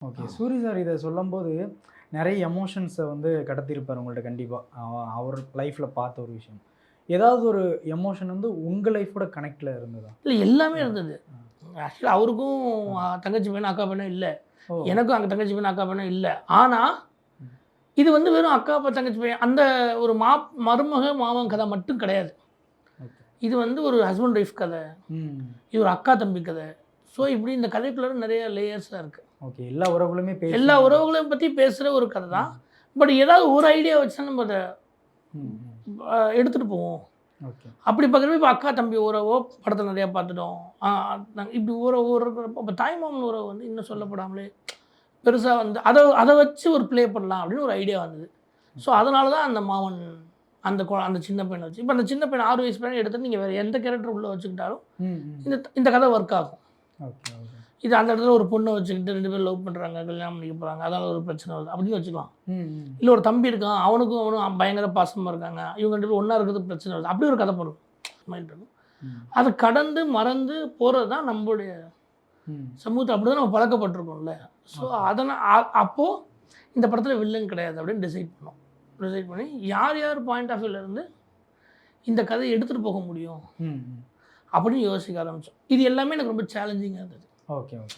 Okay. Suri sir இத சொல்லும்போது, நெறைய எமோஷன்ஸ வந்து கடத்தியிருப்பாரு உங்கள்ட்ட கண்டிப்பா. அவர் லைஃப்ல பார்த்த ஒரு விஷயம். ஏதாவது ஒரு எமோஷன் வந்து உங்க லைஃபோட கனெக்ட்ல இருந்ததா? இல்ல எல்லாமே ம். இருந்தது. அ. ஆக்சுவலா அவருக்கும் அ. தங்கச்சி பையனும், அக்கா பையனும் இல்ல. ஓ! எனக்கும் அங்க தங்கச்சி பையனும், அக்கா பையனும் இல்ல. ஆனா, ம். இது வந்து வெறும் அக்கா, தங்கச்சி பையன் அந்த ஒரு மருமக, மாமன் கதை மட்டும் கிடையாது. ஓகே. இது வந்து ஒரு ஹஸ்பண்ட் ஒய்ஃப் கதை. ம். இது ஒரு அக்கா, தம்பி கதை. ஸோ இப்படி இந்த கதைக்குள்ள நெறைய லேயர்ஸ்லாம் இருக்கு. ஓகே. எல்லா உறவுகளுமே எல்லா பேசும். உறவுகளையும் பத்தி பேசுற ஒரு கதை தான். ம். பட் ஏதாவது ஒரு ஐடியா வச்சு நம்ம அத ம். ம். எடுத்துட்டு போவோம். ஓகே. அப்படி பார்க்குறப்ப இப்ப அக்கா, தம்பி உறவோ படத்துல நெறையா பார்த்துட்டோம். நாங்க இப்படி உறவு இருக்கிறப்போ அப்ப தாய் மாமன் உறவு வந்து இன்னும் சொல்லப்படாமலே பெருசா வந்து அத அத வச்சு ஒரு ப்ளே பண்ணலாம் அப்படின்னு ஒரு ஐடியா வந்தது. ஸோ அதனால தான் அந்த மாமன் அந்த சின்ன பையன வச்சு இப்ப அந்த சின்ன பையன் 6 வயசு பையன எடுத்துட்டு நீங்க வேற எந்த கேரக்டர் உள்ள வச்சுக்கிட்டாலும் ம். ம். இந்த கதை ஒர்க் ஆகும். ஓகே. ஓகே. இது அந்த இடத்துல ஒரு பொண்ண வச்சுக்கிட்டு 2 பேரும் லவ் பண்றாங்க, கல்யாணம் பண்ணிக்க போறாங்க. அதனால ஒரு பிரச்சனை வருது அப்படின்னு வச்சுக்கலாம். ம். ம். இல்ல ஒரு தம்பி இருக்கான். அவனும் பயங்கர பாசமா இருக்காங்க. இவங்க 2 பேரும் ஒண்ணா இருக்கிறது பிரச்சனை வருது. அப்படி ஒரு கதை போடும். மைண்ட் இருக்கும். ம். அத கடந்து மறந்து போறது தான் நம்மளுடைய ம். சமூகத்துல அப்படிதான் நம்ம பழக்கப்பட்டுருக்கோம்ல. So okay. அப்போ இந்த படத்துல வில்லன் கிடையாது அப்படின்னு டிசைட் பண்ணோம். டிசைட் பண்ணி யார் யார் பாயிண்ட் ஆஃப் வியூல இருந்து இந்த கதைய எடுத்துட்டு போக முடியும் ம். ம். அப்படின்னு யோசிக்க ஆரம்பிச்சோம். இது எல்லாமே எனக்கு ரொம்ப சேலஞ்சிங்கா இருந்தது. ஓகே. ஓகே.